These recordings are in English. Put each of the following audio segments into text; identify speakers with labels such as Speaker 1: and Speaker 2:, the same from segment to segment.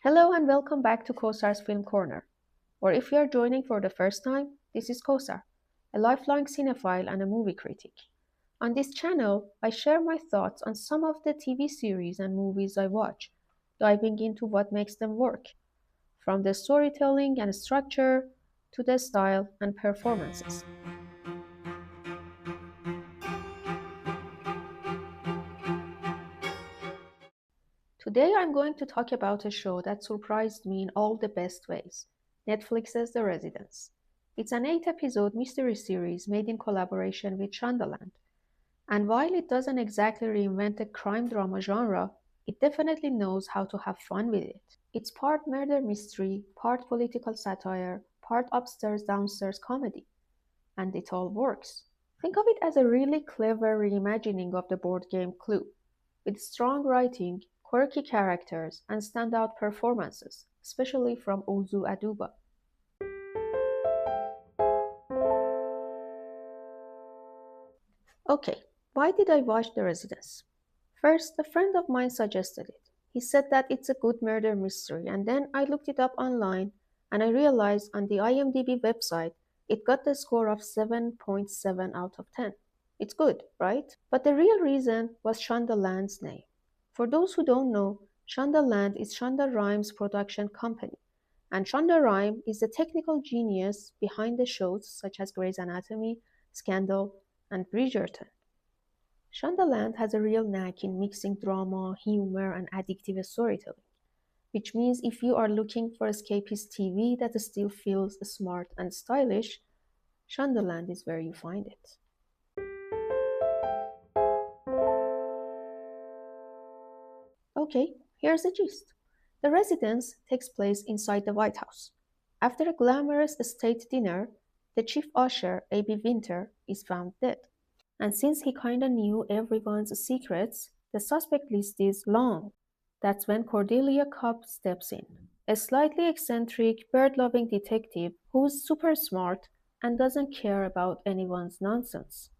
Speaker 1: Hello and welcome back to Kosar's Film Corner. Or if you are joining for the first time, this is Kosar, a lifelong cinephile and a movie critic. On this channel, I share my thoughts on some of the TV series and movies I watch, diving into what makes them work, from the storytelling and structure to the style and performances. Today I'm going to talk about a show that surprised me in all the best ways, Netflix's The Residence. It's an 8-episode mystery series made in collaboration with Shondaland. And while it doesn't exactly reinvent the crime drama genre, it definitely knows how to have fun with it. It's part murder mystery, part political satire, part upstairs downstairs comedy, and it all works. Think of it as a really clever reimagining of the board game Clue, with strong writing, quirky characters, and standout performances, especially from Ozu Aduba. Okay, why did I watch The Residence? First, a friend of mine suggested it. He said that it's a good murder mystery, and then I looked it up online and I realized on the IMDb website it got the score of 7.7 out of 10. It's good, right? But the real reason was Shondaland's name. For those who don't know, Shondaland is Shonda Rhimes' production company, and Shonda Rhimes is the technical genius behind the shows such as Grey's Anatomy, Scandal, and Bridgerton. Shondaland has a real knack in mixing drama, humor, and addictive storytelling, which means if you are looking for escapist TV that still feels smart and stylish, Shondaland is where you find it. Okay, here's the gist. The residence takes place inside the White House. After a glamorous state dinner, the chief usher, A.B. Winter, is found dead. And since he kinda knew everyone's secrets, the suspect list is long. That's when Cordelia Cobb steps in, a slightly eccentric, bird-loving detective who's super smart and doesn't care about anyone's nonsense.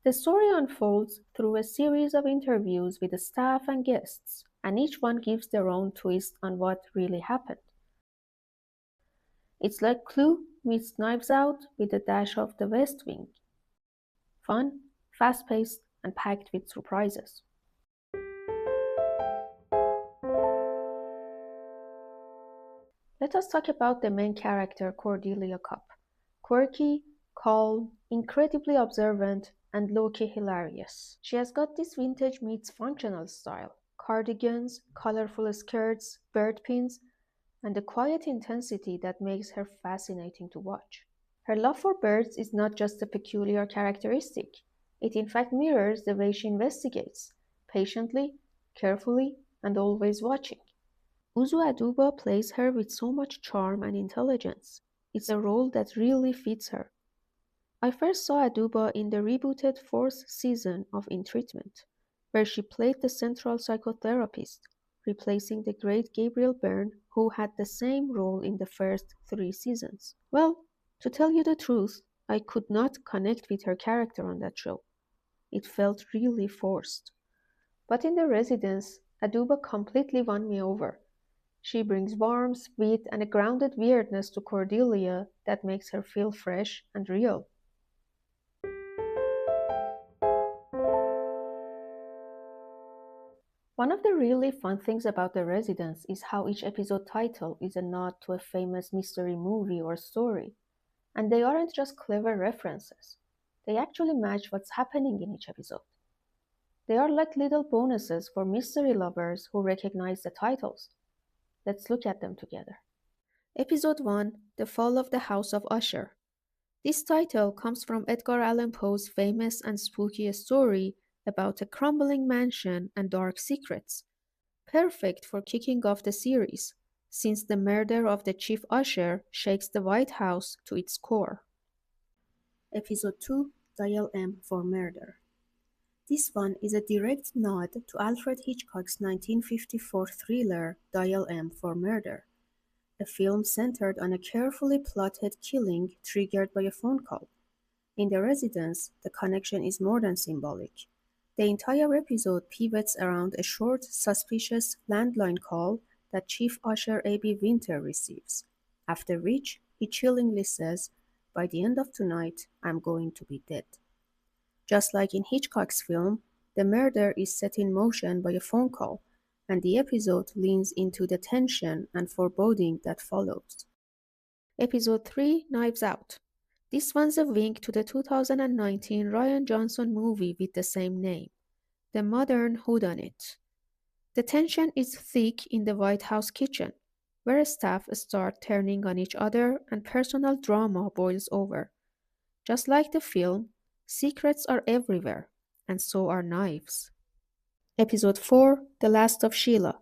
Speaker 1: The story unfolds through a series of interviews with the staff and guests, and each one gives their own twist on what really happened. It's like Clue meets Knives Out with a dash of The West Wing. Fun, fast-paced, and packed with surprises. Let us talk about the main character, Cordelia Cobb. Quirky, calm, incredibly observant, and low-key hilarious. She has got this vintage meets functional style. Cardigans, colorful skirts, bird pins, and a quiet intensity that makes her fascinating to watch. Her love for birds is not just a peculiar characteristic. It in fact mirrors the way she investigates, patiently, carefully, and always watching. Uzu Aduba plays her with so much charm and intelligence. It's a role that really fits her. I first saw Aduba in the rebooted fourth season of In Treatment, where she played the central psychotherapist, replacing the great Gabriel Byrne, who had the same role in the first 3 seasons. Well, to tell you the truth, I could not connect with her character on that show. It felt really forced. But in The Residence, Aduba completely won me over. She brings warmth, wit, and a grounded weirdness to Cordelia that makes her feel fresh and real. One of the really fun things about The Residence is how each episode title is a nod to a famous mystery movie or story. And they aren't just clever references, they actually match what's happening in each episode. They are like little bonuses for mystery lovers who recognize the titles. Let's look at them together. Episode 1, The Fall of the House of Usher. This title comes from Edgar Allan Poe's famous and spooky story about a crumbling mansion and dark secrets, perfect for kicking off the series, since the murder of the chief usher shakes the White House to its core. Episode 2, Dial M for Murder. This one is a direct nod to Alfred Hitchcock's 1954 thriller Dial M for Murder, a film centered on a carefully plotted killing triggered by a phone call. In The Residence, the connection is more than symbolic. The entire episode pivots around a short, suspicious landline call that Chief Usher A.B. Winter receives, after which he chillingly says, "By the end of tonight, I'm going to be dead." Just like in Hitchcock's film, the murder is set in motion by a phone call, and the episode leans into the tension and foreboding that follows. Episode 3, Knives Out. This one's a wink to the 2019 Ryan Johnson movie with the same name, the modern whodunit. The tension is thick in the White House kitchen, where staff start turning on each other and personal drama boils over. Just like the film, secrets are everywhere, and so are knives. Episode 4, The Last of Sheila.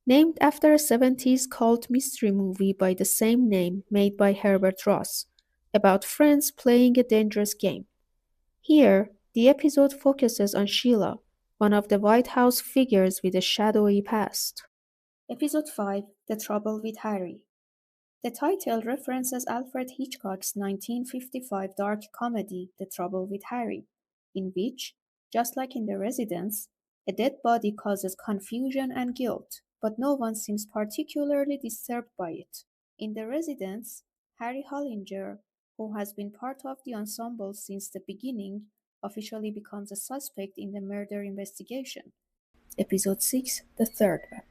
Speaker 1: Named after a 70s cult mystery movie by the same name made by Herbert Ross, about friends playing a dangerous game. Here, the episode focuses on Sheila, one of the White House figures with a shadowy past. Episode 5, The Trouble with Harry. The title references Alfred Hitchcock's 1955 dark comedy The Trouble with Harry, in which, just like in The Residence, a dead body causes confusion and guilt, but no one seems particularly disturbed by it. In The Residence, Harry Hollinger, who has been part of the ensemble since the beginning, officially becomes a suspect in the murder investigation. Episode 6, The Third One.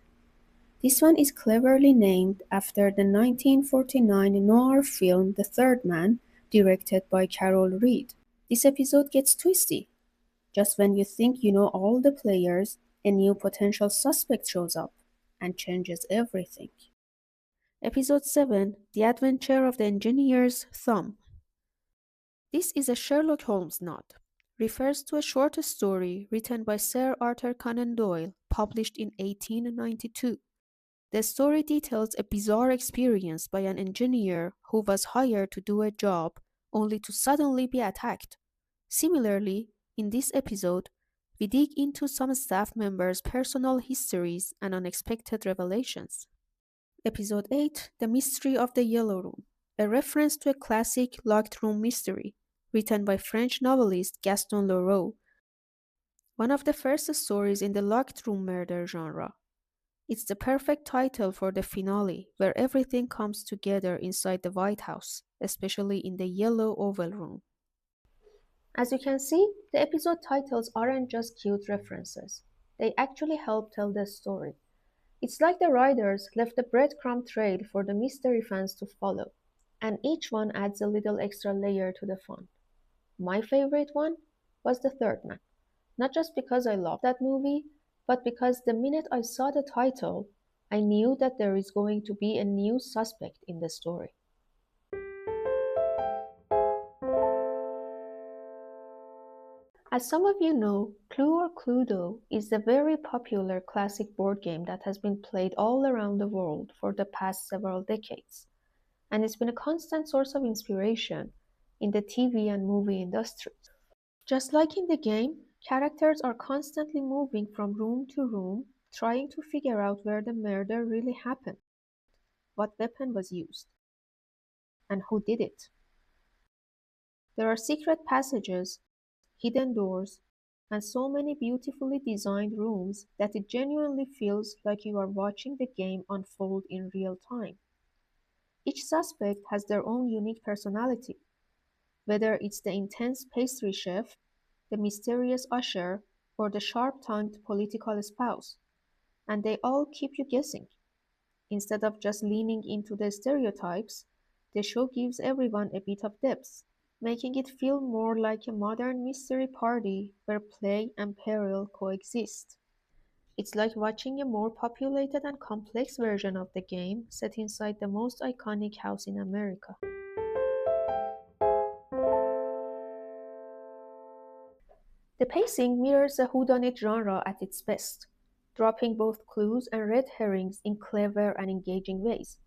Speaker 1: This one is cleverly named after the 1949 noir film The Third Man, directed by Carol Reed. This episode gets twisty. Just when you think you know all the players, a new potential suspect shows up and changes everything. Episode 7, The Adventure of the Engineer's Thumb. This is a Sherlock Holmes nod. Refers to a short story written by Sir Arthur Conan Doyle, published in 1892. The story details a bizarre experience by an engineer who was hired to do a job only to suddenly be attacked. Similarly, in this episode, we dig into some staff members' personal histories and unexpected revelations. Episode 8, The Mystery of the Yellow Room, a reference to a classic locked room mystery written by French novelist Gaston Leroux, one of the first stories in the locked room murder genre. It's the perfect title for the finale, where everything comes together inside the White House, especially in the Yellow Oval Room. As you can see, the episode titles aren't just cute references. They actually help tell the story. It's like the writers left a breadcrumb trail for the mystery fans to follow, and each one adds a little extra layer to the fun. My favorite one was The Third Man. Not just because I love that movie, but because the minute I saw the title, I knew that there is going to be a new suspect in the story. As some of you know, Clue or Cluedo is a very popular classic board game that has been played all around the world for the past several decades, and it's been a constant source of inspiration in the TV and movie industries. Just like in the game, characters are constantly moving from room to room, trying to figure out where the murder really happened, what weapon was used, and who did it. There are secret passages, hidden doors, and so many beautifully designed rooms that it genuinely feels like you are watching the game unfold in real time. Each suspect has their own unique personality, whether it's the intense pastry chef, the mysterious usher, or the sharp-tongued political spouse, and they all keep you guessing. Instead of just leaning into the stereotypes, the show gives everyone a bit of depth, making it feel more like a modern mystery party where play and peril coexist. It's like watching a more populated and complex version of the game set inside the most iconic house in America. The pacing mirrors the whodunit genre at its best, dropping both clues and red herrings in clever and engaging ways.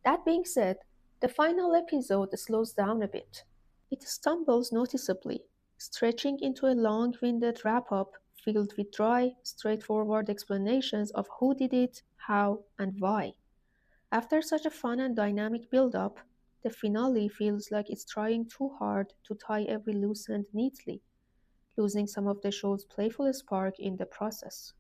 Speaker 1: That being said, the final episode slows down a bit. It stumbles noticeably, stretching into a long-winded wrap-up filled with dry, straightforward explanations of who did it, how, and why. After such a fun and dynamic build-up, the finale feels like it's trying too hard to tie every loose end neatly, losing some of the show's playful spark in the process.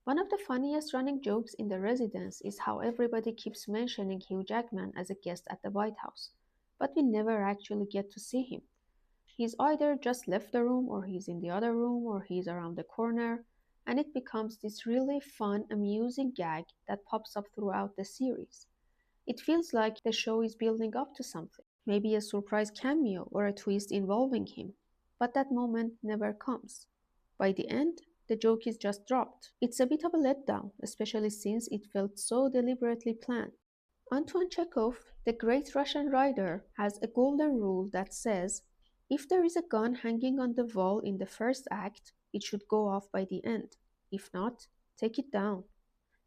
Speaker 1: One of the funniest running jokes in The Residence is how everybody keeps mentioning Hugh Jackman as a guest at the White House, but we never actually get to see him. He's either just left the room, or he's in the other room, or he's around the corner, and it becomes this really fun, amusing gag that pops up throughout the series. It feels like the show is building up to something, maybe a surprise cameo or a twist involving him, but that moment never comes. By the end, the joke is just dropped. It's a bit of a letdown, especially since it felt so deliberately planned. Anton Chekhov, the great Russian writer, has a golden rule that says if there is a gun hanging on the wall in the first act, it should go off by the end. If not, take it down.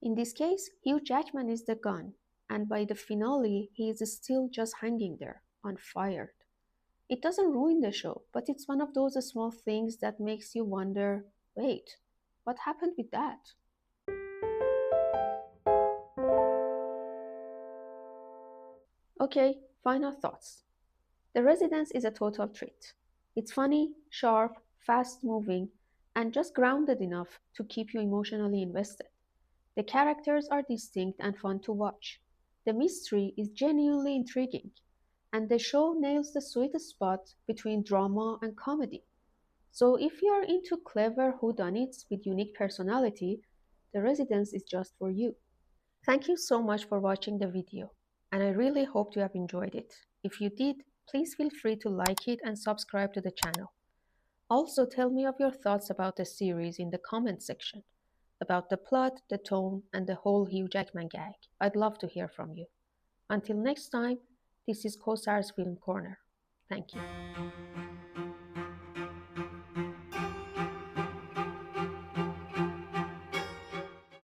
Speaker 1: In this case, Hugh Jackman is the gun, and by the finale, he is still just hanging there, unfired. It doesn't ruin the show, but it's one of those small things that makes you wonder wait, what happened with that? Okay, final thoughts. The Residence is a total treat. It's funny, sharp, fast moving, and just grounded enough to keep you emotionally invested. The characters are distinct and fun to watch. The mystery is genuinely intriguing, and the show nails the sweet spot between drama and comedy. So if you are into clever whodunits with unique personality, The Residence is just for you. Thank you so much for watching the video, and I really hope you have enjoyed it. If you did, please feel free to like it and subscribe to the channel. Also, tell me of your thoughts about the series in the comment section, about the plot, the tone, and the whole Hugh Jackman gag. I'd love to hear from you. Until next time, this is Kosar's Film Corner. Thank you.